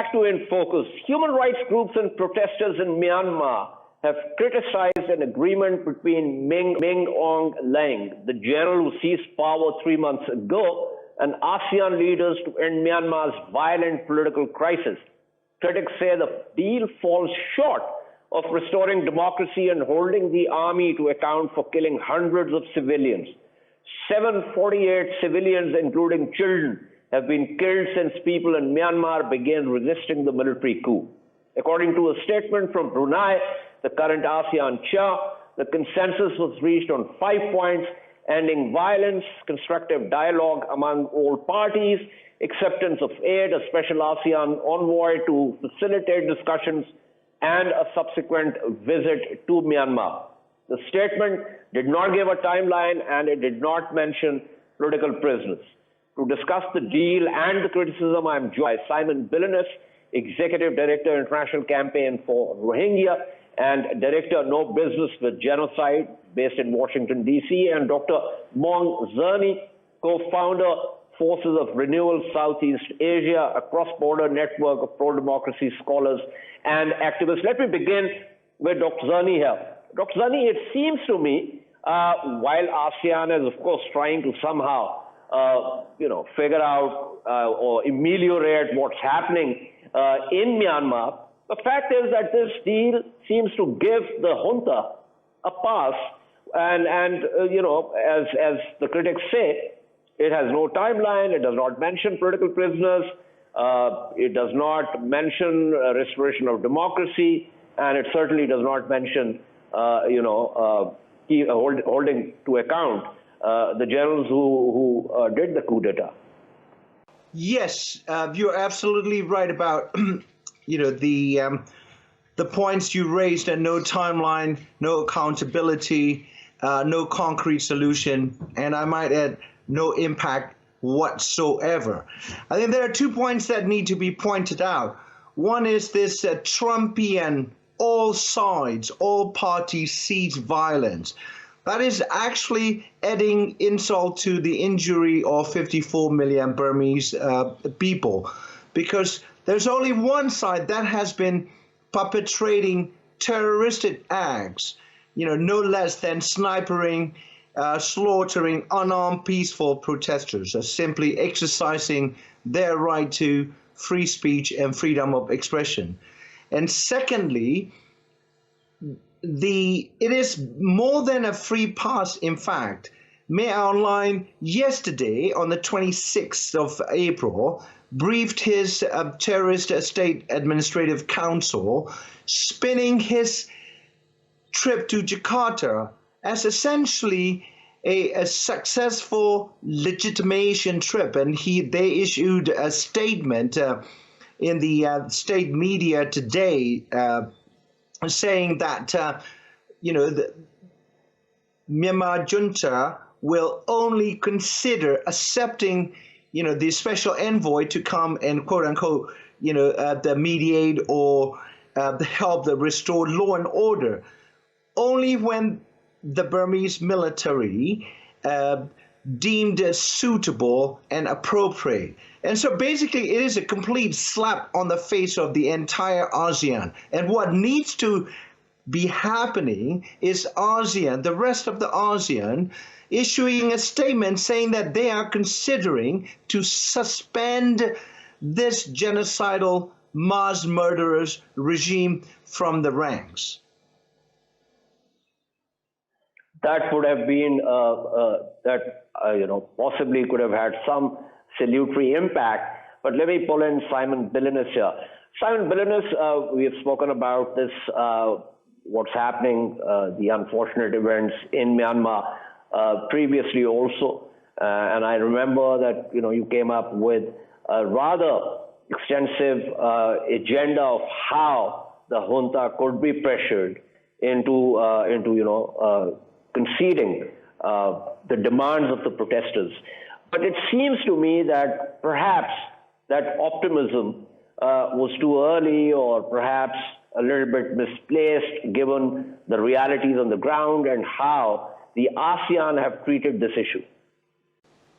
back to In Focus. Human rights groups and protesters in Myanmar have criticized an agreement between Min Aung Hlaing, the general who seized power 3 months ago, and ASEAN leaders to end Myanmar's violent political crisis. Critics say the deal falls short of restoring democracy and holding the army to account for killing hundreds of civilians. 748 civilians, including children, have been killed since people in Myanmar began resisting the military coup. According to a statement from Brunei, the current ASEAN chair, the consensus was reached on 5 points: ending violence, constructive dialogue among all parties, acceptance of aid, a special ASEAN envoy to facilitate discussions, and a subsequent visit to Myanmar. The statement did not give a timeline, and it did not mention political prisoners. To discuss the deal and the criticism, I'm joined by Simon Billenness, Executive Director, International Campaign for Rohingya, and Director, No Business with Genocide, based in Washington, D.C., and Dr. Maung Zerny, co-founder, Forces of Renewal Southeast Asia, a cross-border network of pro-democracy scholars and activists. Let me begin with Dr. Zerny here. Dr. Zerny, it seems to me, while ASEAN is, of course, trying to somehow figure out or ameliorate what's happening in Myanmar, the fact is that this deal seems to give the junta a pass, and as the critics say, it has no timeline, it does not mention political prisoners, it does not mention restoration of democracy, and it certainly does not mention, holding to account the generals who did the coup d'etat. Yes, you're absolutely right about the points you raised, and no timeline, no accountability, no concrete solution, and I might add, no impact whatsoever. I think there are 2 points that need to be pointed out. One is this Trumpian, all sides, all parties cease violence. That is actually adding insult to the injury of 54 million Burmese people, because there's only one side that has been perpetrating terroristic acts, no less than snipering, slaughtering unarmed peaceful protesters, simply exercising their right to free speech and freedom of expression. And secondly, it is more than a free pass, in fact. Min Aung Hlaing yesterday, on the 26th of April, briefed his terrorist state administrative council, spinning his trip to Jakarta as essentially a successful legitimation trip. And they issued a statement in the state media today saying that the Myanmar junta will only consider accepting the special envoy to come and quote unquote mediate or help the restore law and order only when the Burmese military deemed suitable and appropriate. And so basically it is a complete slap on the face of the entire ASEAN. And what needs to be happening is ASEAN, the rest of the ASEAN, issuing a statement saying that they are considering to suspend this genocidal mass murderers regime from the ranks. That would have been possibly could have had some salutary impact. But let me pull in Simon Billenness here. Simon Billenness, we have spoken about this, what's happening, the unfortunate events in Myanmar previously also. And I remember that you came up with a rather extensive agenda of how the junta could be pressured into conceding the demands of the protesters. But it seems to me that perhaps that optimism was too early, or perhaps a little bit misplaced given the realities on the ground and how the ASEAN have treated this issue.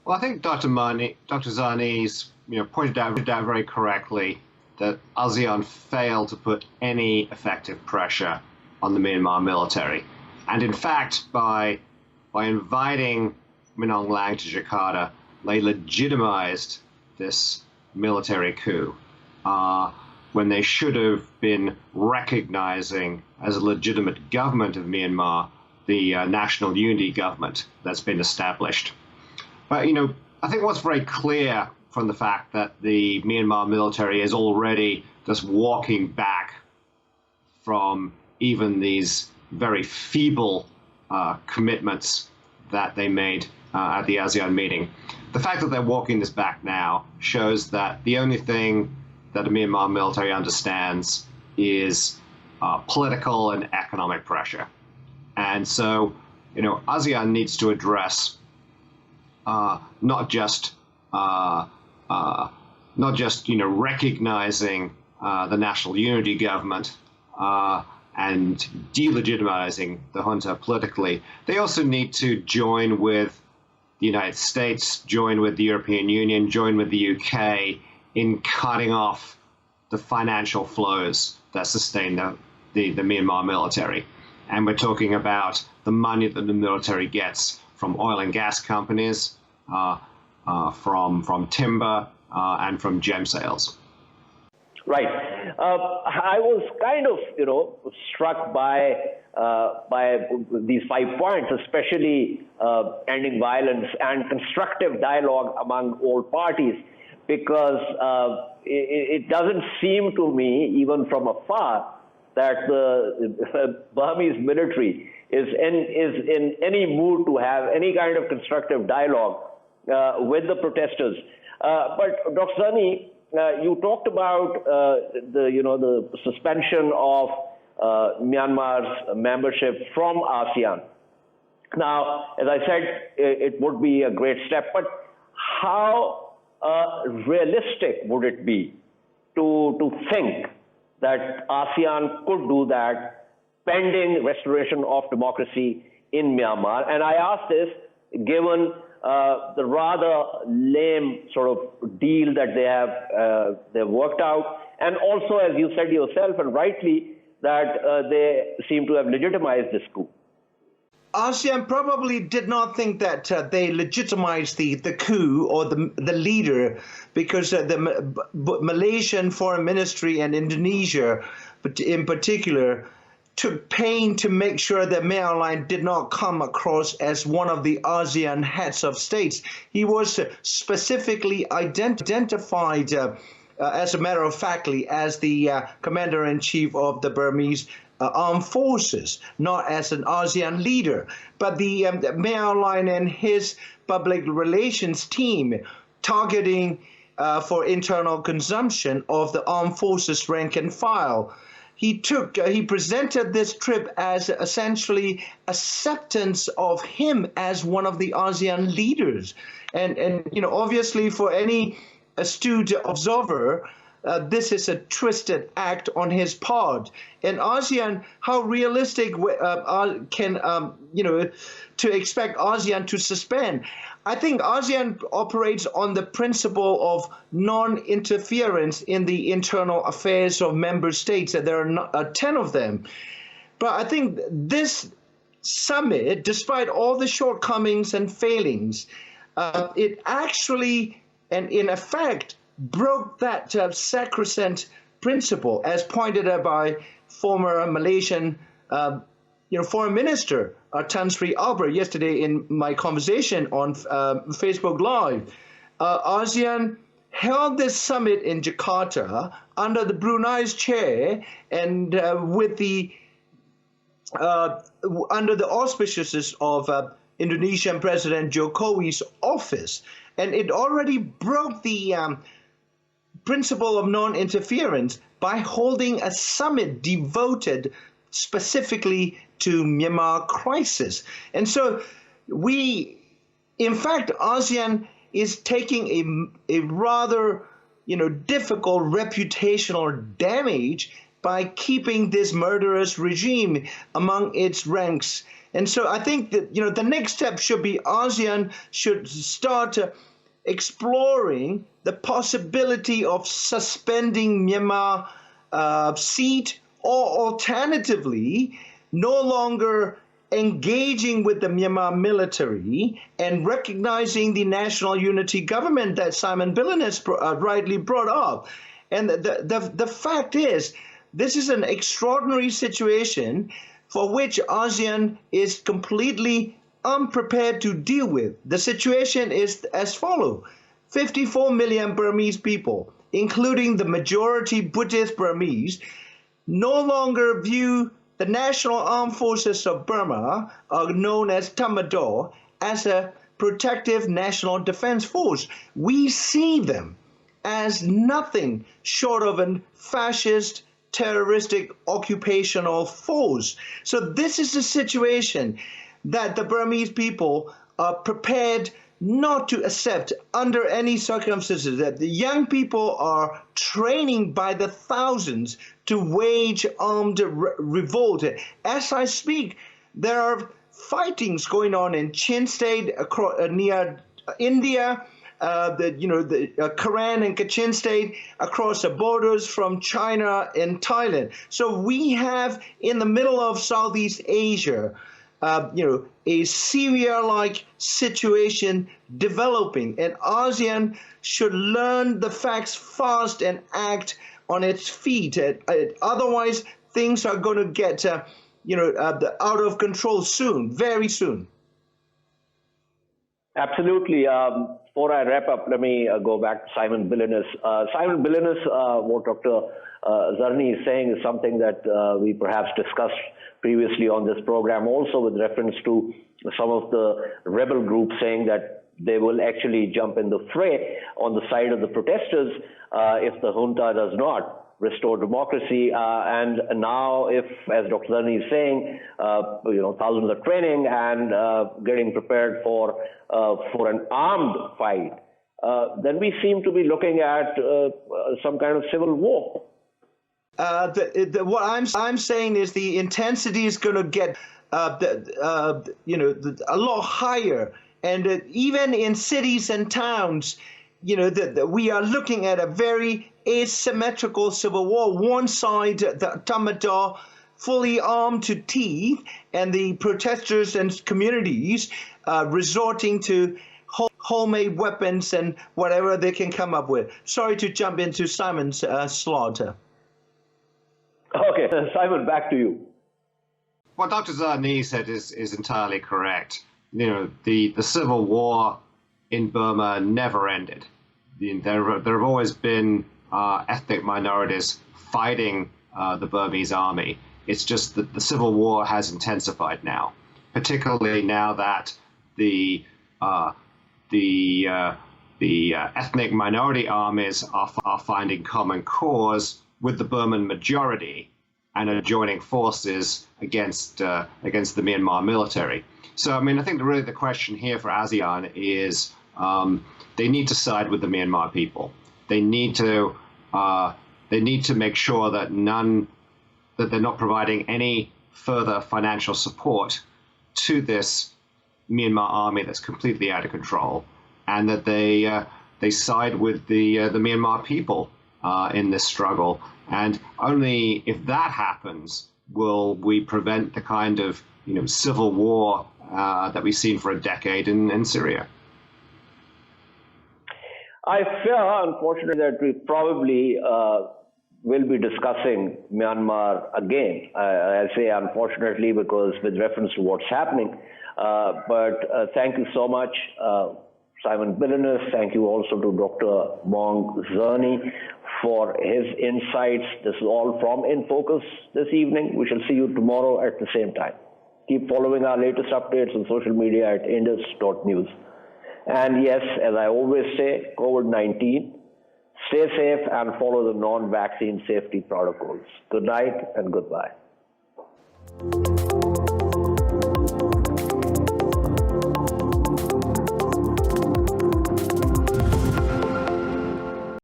Well, I think Dr. Zerny's pointed out very correctly that ASEAN failed to put any effective pressure on the Myanmar military. And in fact, by inviting Min Aung Hlaing to Jakarta, they legitimized this military coup when they should have been recognizing as a legitimate government of Myanmar the national unity government that's been established. But, I think what's very clear from the fact that the Myanmar military is already just walking back from even these very feeble commitments that they made at the ASEAN meeting. The fact that they're walking this back now shows that the only thing that the Myanmar military understands is political and economic pressure. And so, ASEAN needs to address not just recognizing the national unity government and delegitimizing the junta politically. They also need to join with the United States, join with the European Union, join with the UK in cutting off the financial flows that sustain the Myanmar military. And we're talking about the money that the military gets from oil and gas companies, from timber, and from gem sales. Right. I was kind of, struck by these 5 points, especially ending violence and constructive dialogue among all parties, because it doesn't seem to me, even from afar, that the Burmese military is in any mood to have any kind of constructive dialogue with the protesters. But Dr. Sani, you talked about the suspension of Myanmar's membership from ASEAN. Now, as I said, it would be a great step, but how realistic would it be to think that ASEAN could do that pending restoration of democracy in Myanmar? And I ask this given the rather lame sort of deal that they've worked out, and also, as you said yourself and rightly, that they seem to have legitimized this coup. ASEAN probably did not think that they legitimized the coup or the leader, because the Malaysian Foreign Ministry and Indonesia, but in particular, took pain to make sure that Min Aung Hlaing did not come across as one of the ASEAN heads of states. He was specifically identified, as a matter of factly, as the commander-in-chief of the Burmese armed forces, not as an ASEAN leader. But the Min Aung Hlaing and his public relations team targeting for internal consumption of the armed forces rank and file. He presented this trip as essentially acceptance of him as one of the ASEAN leaders. And obviously for any astute observer, this is a twisted act on his part. And ASEAN, how realistic can to expect ASEAN to suspend? I think ASEAN operates on the principle of non-interference in the internal affairs of member states, and there are 10 of them. But I think this summit, despite all the shortcomings and failings, it actually, and in effect, broke that sacrosanct principle, as pointed out by former Malaysian Foreign Minister Tan Sri Albert yesterday in my conversation on Facebook Live. ASEAN held this summit in Jakarta under the Brunei's chair and with the under the auspices of Indonesian President Jokowi's office, and it already broke the principle of non-interference by holding a summit devoted specifically to Myanmar crisis. And so in fact, ASEAN is taking a rather, difficult reputational damage by keeping this murderous regime among its ranks. And so I think that, the next step should be ASEAN should start exploring the possibility of suspending Myanmar seat, or alternatively, no longer engaging with the Myanmar military and recognizing the national unity government that Simon Billenness rightly brought up. And the fact is, this is an extraordinary situation for which ASEAN is completely unprepared to deal with. The situation is as follows. 54 million Burmese people, including the majority Buddhist Burmese, no longer view the National Armed Forces of Burma, known as Tatmadaw, as a protective national defense force. We see them as nothing short of a fascist, terroristic occupational force. So this is the situation that the Burmese people are prepared not to accept under any circumstances, that the young people are training by the thousands to wage armed revolt. As I speak, there are fightings going on in Chin State near India, the Karen and Kachin State, across the borders from China and Thailand. So we have in the middle of Southeast Asia, a Syria-like situation developing, and ASEAN should learn the facts fast and act on its feet. Otherwise, things are going to get, out of control soon, very soon. Absolutely. Before I wrap up, let me go back to Simon Billenness. Simon Billenness, what Dr. Zarni is saying is something that we perhaps discussed previously on this program, also with reference to some of the rebel groups saying that they will actually jump in the fray on the side of the protesters if the junta does not restore democracy. And now, if, as Dr. Zarni is saying, thousands are training and getting prepared for an armed fight, then we seem to be looking at some kind of civil war. What I'm saying is the intensity is going to get a lot higher, and even in cities and towns, we are looking at a very asymmetrical civil war. One side, the Tatmadaw, fully armed to teeth, and the protesters and communities resorting to homemade weapons and whatever they can come up with. Sorry to jump into Simon's slaughter. Okay, Simon, back to you. What Dr. Zarni said is entirely correct. The civil war in Burma never ended. There have always been ethnic minorities fighting the Burmese army. It's just that the civil war has intensified now, particularly now that the ethnic minority armies are finding common cause with the Burman majority and are joining forces against the Myanmar military. So, I think really the question here for ASEAN is they need to side with the Myanmar people. They need to make sure that they're not providing any further financial support to this Myanmar army that's completely out of control, and that they side with the Myanmar people in this struggle. And only if that happens will we prevent the kind of civil war that we've seen for a decade in Syria. I fear, unfortunately, that we probably will be discussing Myanmar again. I say unfortunately because with reference to what's happening. But thank you so much, Simon Billenness. Thank you also to Dr. Maung Zarni for his insights. This is all from In Focus this evening. We shall see you tomorrow at the same time. Keep following our latest updates on social media at indus.news. And yes, as I always say, COVID-19, stay safe and follow the non-vaccine safety protocols. Good night and goodbye.